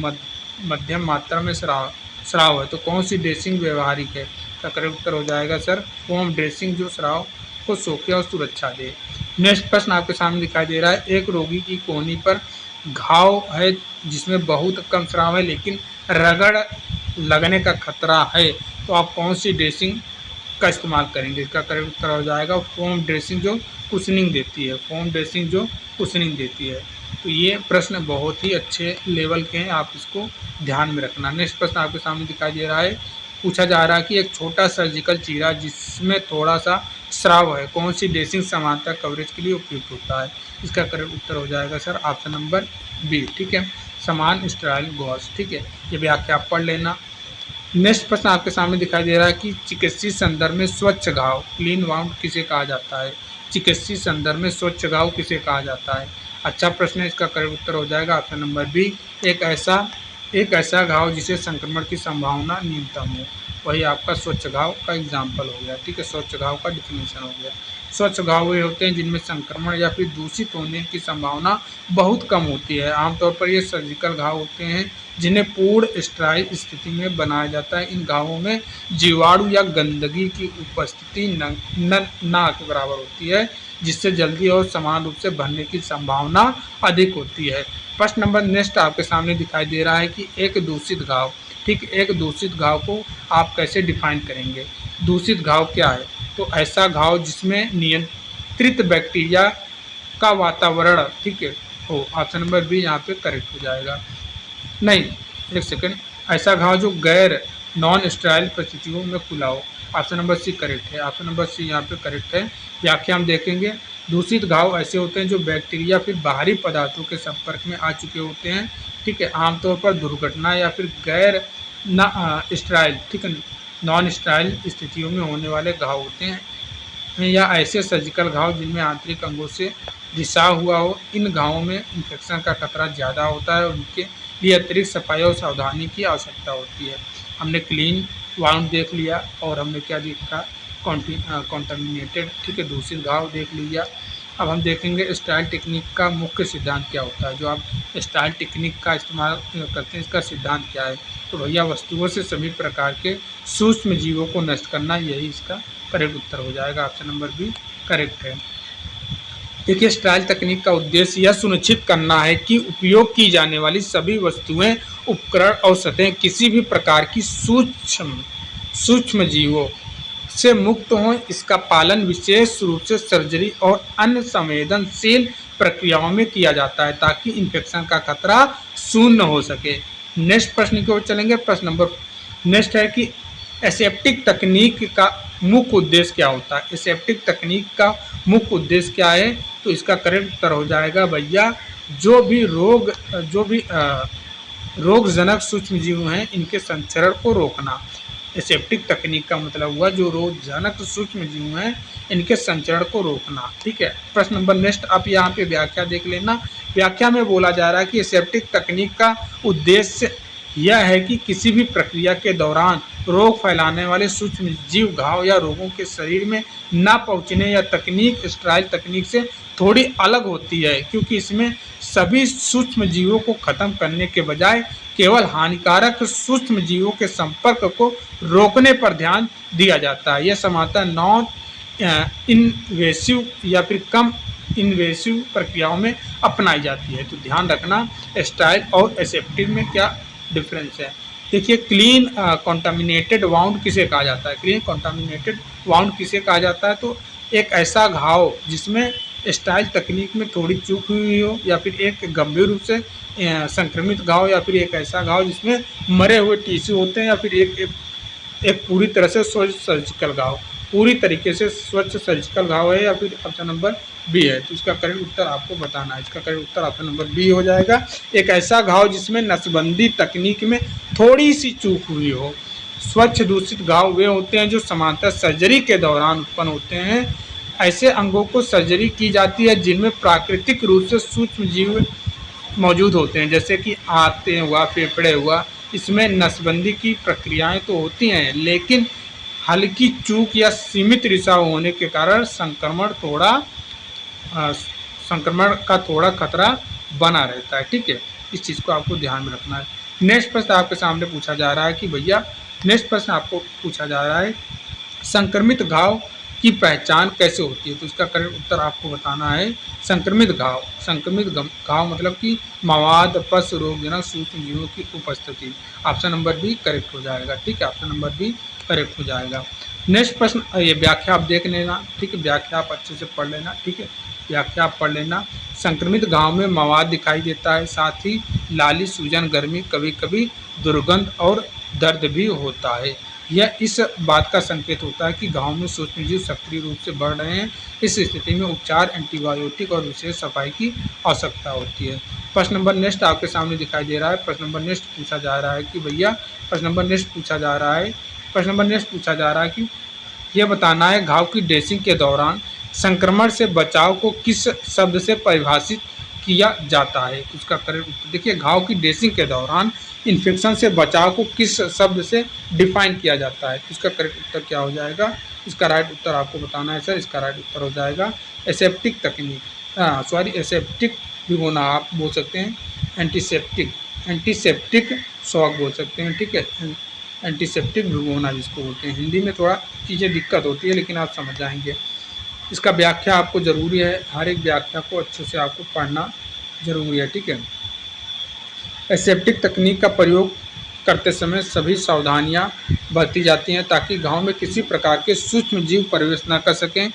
मध्यम मात्रा में स्राव है, तो कौन सी ड्रेसिंग व्यवहारिक है? का करेक्ट उत्तर हो जाएगा सर फोम ड्रेसिंग, जो स्राव को सोखे और सुरक्षा दे। नेक्स्ट प्रश्न आपके सामने दिखाई दे रहा है, एक रोगी की कोहनी पर घाव है जिसमें बहुत कम स्राव है लेकिन रगड़ लगने का खतरा है, तो आप कौन सी ड्रेसिंग का इस्तेमाल करेंगे? इसका करेक्ट उत्तर हो जाएगा फोम ड्रेसिंग, जो कुशनिंग देती है। फोम ड्रेसिंग जो कुशनिंग देती है। तो ये प्रश्न बहुत ही अच्छे लेवल के हैं, आप इसको ध्यान में रखना। नेक्स्ट प्रश्न आपके सामने दिखाई दे रहा है, पूछा जा रहा है कि एक छोटा सर्जिकल चीरा जिसमें थोड़ा सा स्राव है, कौन सी ड्रेसिंग समानता कवरेज के लिए उपयुक्त होता है? इसका करेक्ट उत्तर हो जाएगा सर ऑप्शन नंबर बी। ठीक है, समान स्टेराइल गॉज। ठीक है, ये व्याख्या आप पढ़ लेना। नेक्स्ट प्रश्न आपके सामने दिखाई दे रहा है कि चिकित्सीय संदर्भ में स्वच्छ घाव क्लीन वाउंड किसे कहा जाता है? चिकित्सीय संदर्भ में स्वच्छ घाव किसे कहा जाता है? अच्छा प्रश्न है, इसका करेक्ट उत्तर हो जाएगा ऑप्शन नंबर बी, एक ऐसा घाव जिसे संक्रमण की संभावना न्यूनतम हो, वही आपका स्वच्छ घाव का एग्जाम्पल हो गया। ठीक है, स्वच्छ घाव का डिफिनेशन हो गया। स्वच्छ घाव वे होते हैं जिनमें संक्रमण या फिर दूषित होने की संभावना बहुत कम होती है। आमतौर पर ये सर्जिकल घाव होते हैं जिन्हें पूर्ण स्टेराइल स्थिति में बनाया जाता है। इन घावों में जीवाणु या गंदगी की उपस्थिति ना के बराबर होती है, जिससे जल्दी और समान रूप से भरने की संभावना अधिक होती है। प्रश्न नंबर नेक्स्ट आपके सामने दिखाई दे रहा है कि एक दूषित घाव, ठीक, एक दूषित घाव को आप कैसे डिफाइन करेंगे? दूषित घाव क्या है? तो ऐसा घाव जिसमें नियंत्रित बैक्टीरिया का वातावरण, ठीक है, हो। ऑप्शन नंबर बी यहाँ पे करेक्ट हो जाएगा। नहीं, एक सेकंड, ऐसा घाव जो गैर नॉन स्टेराइल परिस्थितियों में खुला हो। ऑप्शन नंबर सी करेक्ट है। ऑप्शन नंबर सी यहाँ पे करेक्ट है। व्याख्या हम देखेंगे, दूषित घाव ऐसे होते हैं जो बैक्टीरिया फिर बाहरी पदार्थों के संपर्क में आ चुके होते हैं। ठीक है, आमतौर पर दुर्घटना या फिर गैर स्टेराइल, ठीक है, नॉन स्टेराइल स्थितियों में होने वाले घाव होते हैं, या ऐसे सर्जिकल घाव जिनमें आंतरिक अंगों से रिसाव हुआ हो। इन घावों में इन्फेक्शन का खतरा ज़्यादा होता है और उनके लिए अतिरिक्त सफाई और सावधानी की आवश्यकता होती है। हमने क्लीन वाउंड देख लिया और हमने क्या देखा, कॉन्टामिनेटेड, ठीक है, दूषित घाव देख लिया। अब हम देखेंगे स्टाइल टेक्निक का मुख्य सिद्धांत क्या होता है। जो आप स्टाइल टेक्निक का इस्तेमाल करते हैं, इसका सिद्धांत क्या है? तो भैया वस्तुओं से सभी प्रकार के सूक्ष्म जीवों को नष्ट करना, यही इसका करेक्ट उत्तर हो जाएगा। ऑप्शन नंबर बी करेक्ट है। देखिए, स्टाइल तकनीक का उद्देश्य यह सुनिश्चित करना है कि उपयोग की जाने वाली सभी वस्तुएं, उपकरण और सतहें किसी भी प्रकार की सूक्ष्म जीवों से मुक्त हों। इसका पालन विशेष रूप से सर्जरी और अन्य संवेदनशील प्रक्रियाओं में किया जाता है ताकि इन्फेक्शन का खतरा शून्य हो सके। नेक्स्ट प्रश्न की ओर चलेंगे। प्रश्न नंबर नेक्स्ट है कि एसेप्टिक तकनीक का मुख्य उद्देश्य क्या होता है? एसेप्टिक तकनीक का मुख्य उद्देश्य क्या है? तो इसका करेक्ट उत्तर हो जाएगा भैया, जो भी रोगजनक सूक्ष्म जीव हैं, इनके संचरण को रोकना। एसेप्टिक तकनीक का मतलब हुआ जो रोगजनक सूक्ष्म जीव हैं, इनके संचरण को रोकना। ठीक है, प्रश्न नंबर नेक्स्ट आप यहाँ पे व्याख्या देख लेना। व्याख्या में बोला जा रहा है कि एसेप्टिक तकनीक का उद्देश्य यह है कि किसी भी प्रक्रिया के दौरान रोग फैलाने वाले सूक्ष्म जीव घाव या रोगों के शरीर में ना पहुँचने। या तकनीक स्टेराइल तकनीक से थोड़ी अलग होती है क्योंकि इसमें सभी सूक्ष्म जीवों को खत्म करने के बजाय केवल हानिकारक सूक्ष्म जीवों के संपर्क को रोकने पर ध्यान दिया जाता है। यह समानता नॉन इन्वेसिव या फिर कम इन्वेसिव प्रक्रियाओं में अपनाई जाती है। तो ध्यान रखना स्टेराइल और एसेप्टिक में क्या डिफरेंस है। देखिए, क्लीन कॉन्टामिनेटेड वाउंड किसे कहा जाता है? क्लीन कॉन्टामिनेटेड वाउंड किसे कहा जाता है? तो एक ऐसा घाव जिसमें स्टेराइल तकनीक में थोड़ी चूक हुई हो, या फिर एक गंभीर रूप से संक्रमित घाव, या फिर एक ऐसा घाव जिसमें मरे हुए टिश्यू होते हैं, या फिर एक पूरी तरह से स्वच्छ सर्जिकल घाव। पूरी तरीके से स्वच्छ सर्जिकल घाव है या फिर ऑप्शन नंबर बी है। तो इसका करेक्ट उत्तर आपको बताना है। इसका करेक्ट उत्तर ऑप्शन नंबर बी हो जाएगा। एक ऐसा घाव जिसमें नसबंदी तकनीक में थोड़ी सी चूक हुई हो। स्वच्छ दूषित घाव वे होते हैं जो समांतर सर्जरी के दौरान उत्पन्न होते हैं। ऐसे अंगों को सर्जरी की जाती है जिनमें प्राकृतिक रूप से सूक्ष्म जीव मौजूद होते हैं, जैसे कि आंतें हुआ, फेफड़े हुआ। इसमें नसबंदी की प्रक्रियाएं तो होती हैं, लेकिन हल्की चूक या सीमित रिसाव होने के कारण संक्रमण का थोड़ा खतरा बना रहता है। ठीक है, इस चीज़ को आपको ध्यान में रखना है। नेक्स्ट प्रश्न आपके सामने पूछा जा रहा है कि भैया, नेक्स्ट प्रश्न आपको पूछा जा रहा है, संक्रमित घाव की पहचान कैसे होती है? तो इसका करेक्ट उत्तर आपको बताना है। संक्रमित घाव मतलब कि मवाद, पस, रोगजनक सूक्ष्म जीवों की उपस्थिति। ऑप्शन नंबर बी करेक्ट हो जाएगा। ठीक है, ऑप्शन नंबर बी करेक्ट हो जाएगा। नेक्स्ट प्रश्न, ये व्याख्या आप देख लेना। ठीक है, व्याख्या आप अच्छे से पढ़ लेना। ठीक है, व्याख्या आप पढ़ लेना। संक्रमित घाव में मवाद दिखाई देता है, साथ ही लाली, सूजन, गर्मी, कभी कभी दुर्गंध और दर्द भी होता है। यह इस बात का संकेत होता है कि घाव में सूक्ष्मजीव सक्रिय रूप से बढ़ रहे हैं। इस स्थिति में उपचार, एंटीबायोटिक और विशेष सफाई की आवश्यकता होती है। प्रश्न नंबर नेक्स्ट आपके सामने दिखाई दे रहा है। प्रश्न नंबर नेक्स्ट पूछा जा रहा है कि भैया, प्रश्न नंबर नेक्स्ट पूछा जा रहा है कि यह बताना है, घाव की ड्रेसिंग के दौरान संक्रमण से बचाव को किस शब्द से परिभाषित किया जाता है? उसका करेक्ट उत्तर देखिए, घाव की ड्रेसिंग के दौरान इन्फेक्शन से बचाव को किस शब्द से डिफाइन किया जाता है? तो इसका करेक्ट उत्तर क्या हो जाएगा? इसका राइट उत्तर आपको बताना है सर। इसका राइट उत्तर हो जाएगा एसेप्टिक तकनीक, एसेप्टिक भिगोना आप बोल सकते हैं, एंटीसेप्टिक शॉक बोल सकते हैं। ठीक है, एंटीसेप्टिक भिगोना जिसको बोलते हैं। हिंदी में थोड़ा चीज़ें दिक्कत होती है, लेकिन आप समझ जाएंगे। इसका व्याख्या आपको ज़रूरी है, हर एक व्याख्या को अच्छे से आपको पढ़ना ज़रूरी है। ठीक है, एसेप्टिक तकनीक का प्रयोग करते समय सभी सावधानियां बरती जाती हैं ताकि घाव में किसी प्रकार के सूक्ष्म जीव प्रवेश न कर सकें।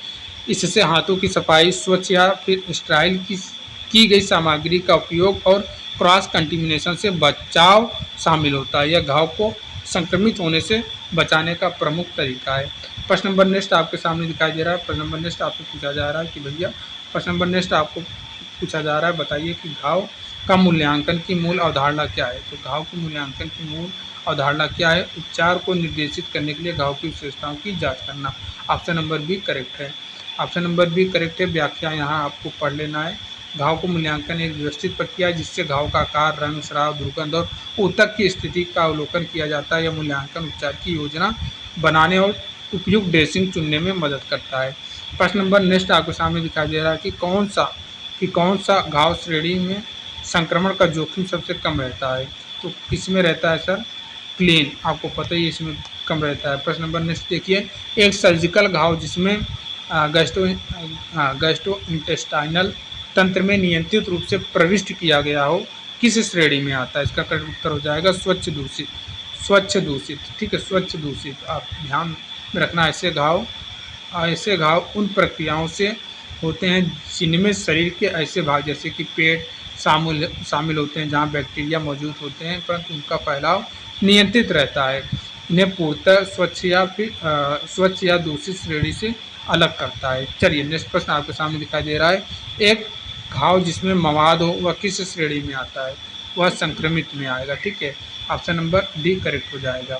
इससे हाथों की सफाई, स्वच्छ या फिर स्टेराइल की गई सामग्री का उपयोग और क्रॉस कंटेमिनेशन से बचाव शामिल होता है। यह घाव को संक्रमित होने से बचाने का प्रमुख तरीका है। प्रश्न नंबर नेक्स्ट आपके सामने दिखाई दे रहा है। प्रश्न नंबर नेक्स्ट आपसे पूछा जा रहा है कि भैया, प्रश्न नंबर नेक्स्ट आपको पूछा जा रहा है, बताइए कि घाव का मूल्यांकन की मूल अवधारणा क्या है? तो घाव के मूल्यांकन की मूल अवधारणा क्या है? उपचार को निर्देशित करने के लिए घाव की विशेषताओं की जांच करना। ऑप्शन नंबर बी करेक्ट है। ऑप्शन नंबर बी करेक्ट है। व्याख्या यहाँ आपको पढ़ लेना है। घाव को मूल्यांकन एक व्यवस्थित प्रक्रिया है जिससे घाव का आकार, रंग, स्राव, दुर्गंध और ऊतक की स्थिति का अवलोकन किया जाता है। यह मूल्यांकन उपचार की योजना बनाने और उपयुक्त ड्रेसिंग चुनने में मदद करता है। प्रश्न नंबर नेक्स्ट आपके सामने दिखाई दे रहा है कि कौन सा घाव श्रेणी में संक्रमण का जोखिम सबसे कम रहता है? तो किसमें रहता है सर? क्लीन, आपको पता ही इसमें कम रहता है। प्रश्न नंबर नेक्स्ट देखिए, एक सर्जिकल घाव जिसमें गैस्ट्रोइंटेस्टाइनल तंत्र में नियंत्रित रूप से प्रविष्ट किया गया हो, किस श्रेणी में आता है? इसका करेक्ट उत्तर हो जाएगा स्वच्छ दूषित। ठीक है, स्वच्छ दूषित। आप ध्यान में रखना, ऐसे घाव उन प्रक्रियाओं से होते हैं जिनमें शरीर के ऐसे भाग जैसे कि पेट शामिल होते हैं जहां बैक्टीरिया मौजूद होते हैं, परंतु उनका फैलाव नियंत्रित रहता है। इन्हें पूर्णतः स्वच्छ या दूषित श्रेणी से अलग करता है। चलिए नेक्स्ट प्रश्न आपके सामने दिखाई दे रहा है, एक घाव जिसमें मवाद हो वह किस श्रेणी में आता है? वह संक्रमित में आएगा। ठीक है, ऑप्शन नंबर डी करेक्ट हो जाएगा।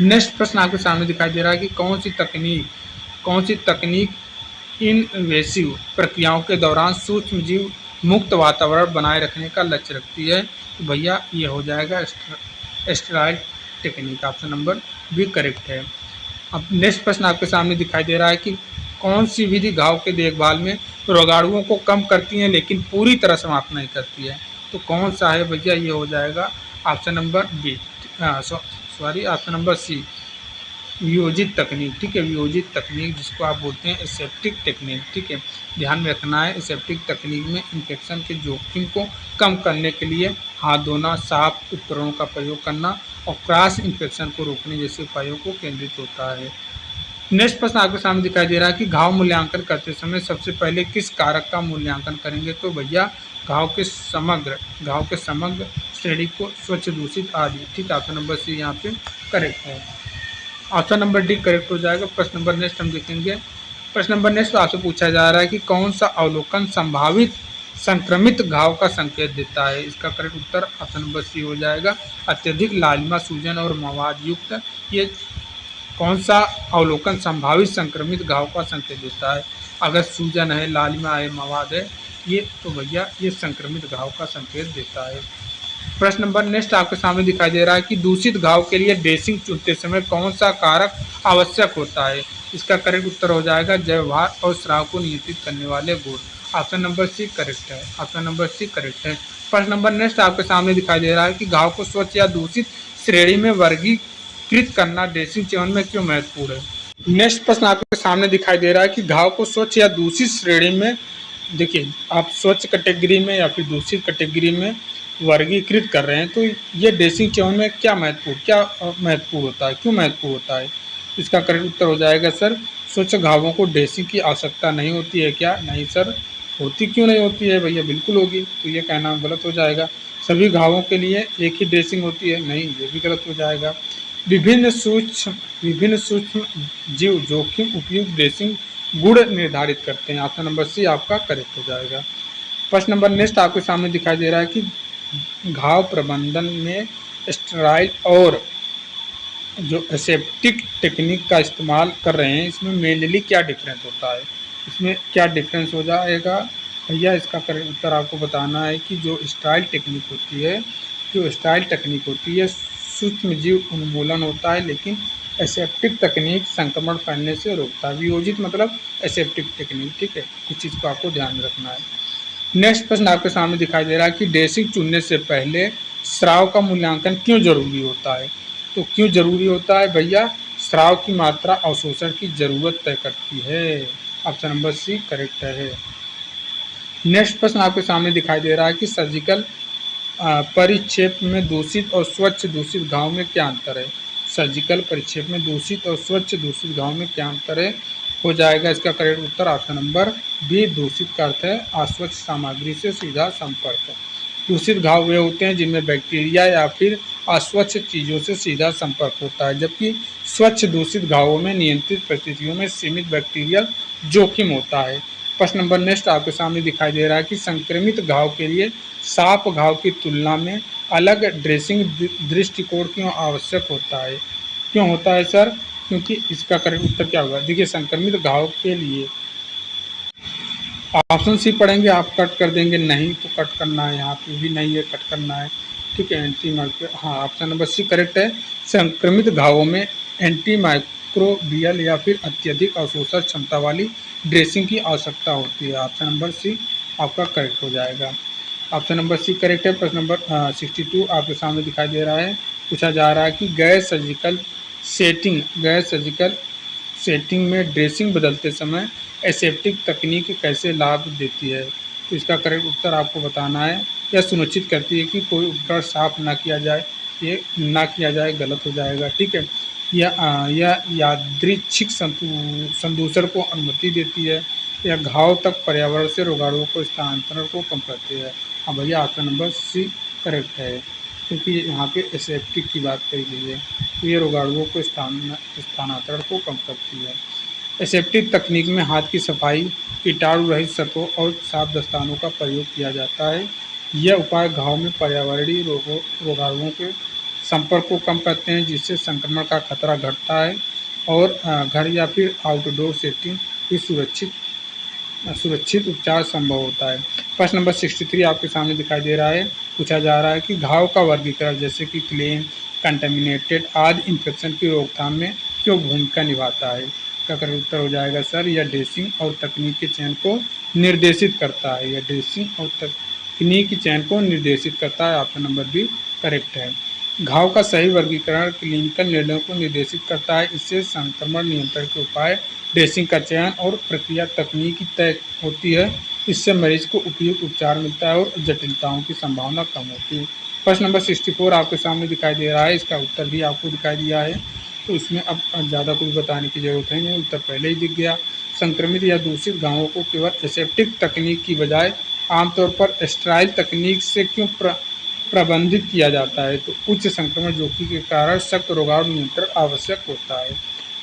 नेक्स्ट प्रश्न आपके सामने दिखाई दे रहा है कि कौन सी तकनीक इनवेसिव प्रक्रियाओं के दौरान सूक्ष्म जीव मुक्त वातावरण बनाए रखने का लक्ष्य रखती है? तो भैया ये हो जाएगा sterile technique. Option number B correct है। अब नेक्स्ट प्रश्न आपके सामने दिखाई दे रहा है कि कौन सी विधि घाव के देखभाल में रोगाणुओं को कम करती है लेकिन पूरी तरह समाप्त नहीं करती है? तो कौन सा है भैया? ये हो जाएगा option number B, option number C, वियोजित तकनीक। ठीक है, वियोजित तकनीक जिसको आप बोलते हैं एसेप्टिक टेक्निक। ठीक है, ध्यान में रखना है, एसेप्टिक तकनीक में इन्फेक्शन के जोखिम को कम करने के लिए हाथ धोना, साफ उपकरणों का प्रयोग करना और क्रॉस इन्फेक्शन को रोकने जैसे उपायों को केंद्रित होता है। नेक्स्ट प्रश्न आपके सामने दिखाई दे रहा है कि घाव मूल्यांकन करते समय सबसे पहले किस कारक का मूल्यांकन करेंगे? तो भैया घाव के समग्र श्रेणी को स्वच्छ, दूषित आदि। ठीक है, ऑप्शन नंबर सी यहाँ पे करेक्ट है। ऑप्शन नंबर डी करेक्ट हो जाएगा। प्रश्न नंबर नेक्स्ट हम देखेंगे। प्रश्न नंबर नेक्स्ट आपसे पूछा जा रहा है कि कौन सा अवलोकन संभावित संक्रमित घाव का संकेत देता है। इसका करेक्ट उत्तर ऑप्शन नंबर सी हो जाएगा। अत्यधिक लालिमा, सूजन और मवाद युक्त ये कौन सा अवलोकन संभावित संक्रमित घाव का संकेत देता है? अगर सूजन है, लालिमा है, मवाद है, ये तो भैया ये संक्रमित घाव का संकेत देता है। प्रश्न नंबर नेक्स्ट आपके सामने दिखाई दे रहा है कि दूषित घाव के लिए ड्रेसिंग चुनते समय कौन सा कारक आवश्यक होता है? इसका करेक्ट उत्तर हो जाएगा जैवभार और स्राव को नियंत्रित करने वाले गुण। ऑप्शन नंबर सी करेक्ट है। ऑप्शन नंबर सी करेक्ट है। प्रश्न नंबर नेक्स्ट आपके सामने दिखाई दे रहा है कि घाव को स्वच्छ या दूषित श्रेणी में वर्गीकृत करना ड्रेसिंग चयन में क्यों महत्वपूर्ण है? नेक्स्ट प्रश्न आपके सामने दिखाई दे रहा है कि घाव को स्वच्छ या दूषित श्रेणी में, देखिए आप स्वच्छ कैटेगरी में या फिर दूषित कैटेगरी में वर्गीकृत कर रहे हैं, तो ये ड्रेसिंग चयन में क्या महत्वपूर्ण होता है, क्यों महत्वपूर्ण होता है? इसका करेक्ट उत्तर हो जाएगा सर, स्वच्छ घावों को ड्रेसिंग की आवश्यकता नहीं होती है क्या? नहीं सर, होती क्यों नहीं होती है भैया? बिल्कुल होगी। तो ये कहना गलत हो जाएगा। सभी घावों के लिए एक ही ड्रेसिंग होती है? नहीं, ये भी गलत हो जाएगा। विभिन्न सूक्ष्म जीव जोखिम उपयुक्त ड्रेसिंग गुण निर्धारित करते हैं। ऑप्शन नंबर सी आपका करेक्ट हो जाएगा। प्रश्न नंबर नेक्स्ट आपके सामने दिखाई दे रहा है कि घाव प्रबंधन में स्टेराइल और जो एसेप्टिक टेक्निक का इस्तेमाल कर रहे हैं, इसमें मेनली क्या डिफरेंस होता है? इसमें क्या डिफरेंस हो जाएगा भैया? इसका करेक्ट उत्तर आपको बताना है कि जो स्टेराइल टेक्निक होती है सूक्ष्म जीव उन्मूलन होता है, लेकिन एसेप्टिक तकनीक संक्रमण फैलने से रोकता है। वियोजित मतलब एसेप्टिक टेक्निक, ठीक है, इस चीज़ को आपको ध्यान रखना है। नेक्स्ट प्रश्न आपके सामने दिखाई दे रहा है कि ड्रेसिंग चुनने से पहले स्राव का मूल्यांकन क्यों जरूरी होता है? तो क्यों जरूरी होता है भैया? स्राव की मात्रा अवशोषण की जरूरत तय करती है। ऑप्शन नंबर सी करेक्ट है। नेक्स्ट प्रश्न आपके सामने दिखाई दे रहा है कि सर्जिकल परिक्षेप में दूषित और स्वच्छ दूषित घाव में क्या अंतर है? सर्जिकल परिक्षेप में दूषित और स्वच्छ दूषित घाव में क्या अंतर है? हो जाएगा इसका करेक्ट उत्तर ऑप्शन नंबर बी। दूषित का अर्थ है अस्वच्छ सामग्री से सीधा संपर्क। दूषित घाव वे होते हैं जिनमें बैक्टीरिया या फिर अस्वच्छ चीज़ों से सीधा संपर्क होता है, जबकि स्वच्छ दूषित घावों में नियंत्रित परिस्थितियों में सीमित बैक्टीरियल जोखिम होता है। प्रश्न नंबर नेक्स्ट आपके सामने दिखाई दे रहा है कि संक्रमित घाव के लिए साफ घाव की तुलना में अलग ड्रेसिंग दृष्टिकोण क्यों आवश्यक होता है? क्यों होता है सर? क्योंकि इसका करेक्ट उत्तर क्या होगा? देखिए संक्रमित घाव के लिए ऑप्शन सी पढ़ेंगे आप, कट कर देंगे, नहीं तो कट करना है, यहाँ पे भी नहीं है, कट करना है, ठीक है, एंटी माइक्रो, हाँ ऑप्शन नंबर सी करेक्ट है। संक्रमित घावों में एंटी माइक्रोबियल या फिर अत्यधिक अवशोषण क्षमता वाली ड्रेसिंग की आवश्यकता होती है। ऑप्शन नंबर सी आपका करेक्ट हो जाएगा। ऑप्शन नंबर सी करेक्ट है। प्रश्न नंबर 62 आपके सामने दिखाई दे रहा है, पूछा जा रहा है कि गैर सर्जिकल सेटिंग में ड्रेसिंग बदलते समय एसेप्टिक तकनीक कैसे लाभ देती है? तो इसका करेक्ट उत्तर आपको बताना है। यह सुनिश्चित करती है कि कोई उपकरण साफ ना किया जाए, गलत हो जाएगा, ठीक है। यह यादृच्छिक संदूषण को अनुमति देती है। यह घाव तक पर्यावरण से रोगाणुओं को स्थानांतरण को कम करती है। हाँ भैया ऑप्शन नंबर सी करेक्ट है, क्योंकि यहाँ पे एसेप्टिक की बात कही गई है, तो ये रोगाणुओं को स्थानांतरण को कम करती है। एसेप्टिक तकनीक में हाथ की सफाई, कीटाणु रहित सतहों और साफ दस्तानों का प्रयोग किया जाता है। यह उपाय घाव में पर्यावरणीय रोगाणुओं के संपर्क को कम करते हैं, जिससे संक्रमण का खतरा घटता है और घर या फिर आउटडोर सेटिंग भी सुरक्षित उपचार संभव होता है। प्रश्न नंबर 63 आपके सामने दिखाई दे रहा है, पूछा जा रहा है कि घाव का वर्गीकरण जैसे कि क्लेम, कंटेमिनेटेड आदि इन्फेक्शन की रोकथाम में क्यों भूमिका निभाता है? इसका करेक्ट उत्तर हो जाएगा सर, यह ड्रेसिंग और तकनीक के चयन को निर्देशित करता है। यह ड्रेसिंग और तकनीक के चयन को निर्देशित करता है। ऑप्शन नंबर बी करेक्ट है। घाव का सही वर्गीकरण क्लिनिकल निर्णयों को निर्देशित करता है। इससे संक्रमण नियंत्रण के उपाय, ड्रेसिंग का चयन और प्रक्रिया तकनीक तय होती है। इससे मरीज को उपयुक्त उपचार मिलता है और जटिलताओं की संभावना कम होती है। प्रश्न नंबर 64 आपके सामने दिखाई दे रहा है, इसका उत्तर भी आपको दिखाई दिया है, तो इसमें अब ज़्यादा कुछ बताने की जरूरत है नहीं, उत्तर पहले ही दिख गया। संक्रमित या दूषित घावों को केवल एसेप्टिक तकनीक की बजाय आमतौर पर स्टेराइल तकनीक से क्यों प्रबंधित किया जाता है? तो उच्च संक्रमण जोखिम के कारण सख्त रोगाणु नियंत्रण आवश्यक होता है।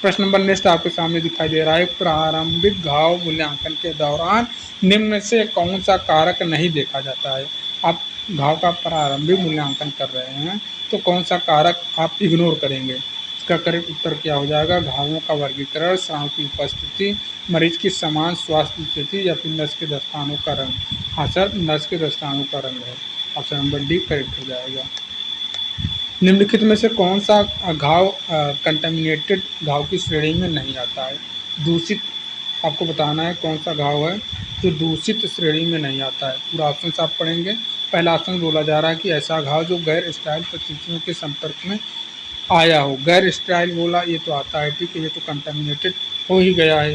प्रश्न नंबर नेक्स्ट आपके सामने दिखाई दे रहा है, प्रारंभिक घाव मूल्यांकन के दौरान निम्न में से कौन सा कारक नहीं देखा जाता है। आप घाव का प्रारंभिक मूल्यांकन कर रहे हैं तो कौन सा कारक आप इग्नोर करेंगे। इसका करेक्ट उत्तर क्या हो जाएगा, घावों का वर्गीकरण, स्राव की उपस्थिति, मरीज की समान स्वास्थ्य स्थिति या फिर नस के दस्तानों का रंग। हाँ सर, नस के दस्तानों का रंग है, ऑप्शन नंबर डी करेक्ट हो जाएगा। निम्नलिखित में से कौन सा घाव कंटेमिनेटेड घाव की श्रेणी में नहीं आता है। दूषित, आपको बताना है कौन सा घाव है जो दूषित श्रेणी में नहीं आता है। पूरा ऑप्शन आप पढ़ेंगे। पहला ऑप्शन बोला जा रहा है कि ऐसा घाव जो गैर स्टेराइल परिस्थितियों के संपर्क में आया हो। गैर स्टेराइल बोला, ये तो आता है, ठीक है, ये तो कंटेमिनेटेड हो ही गया है।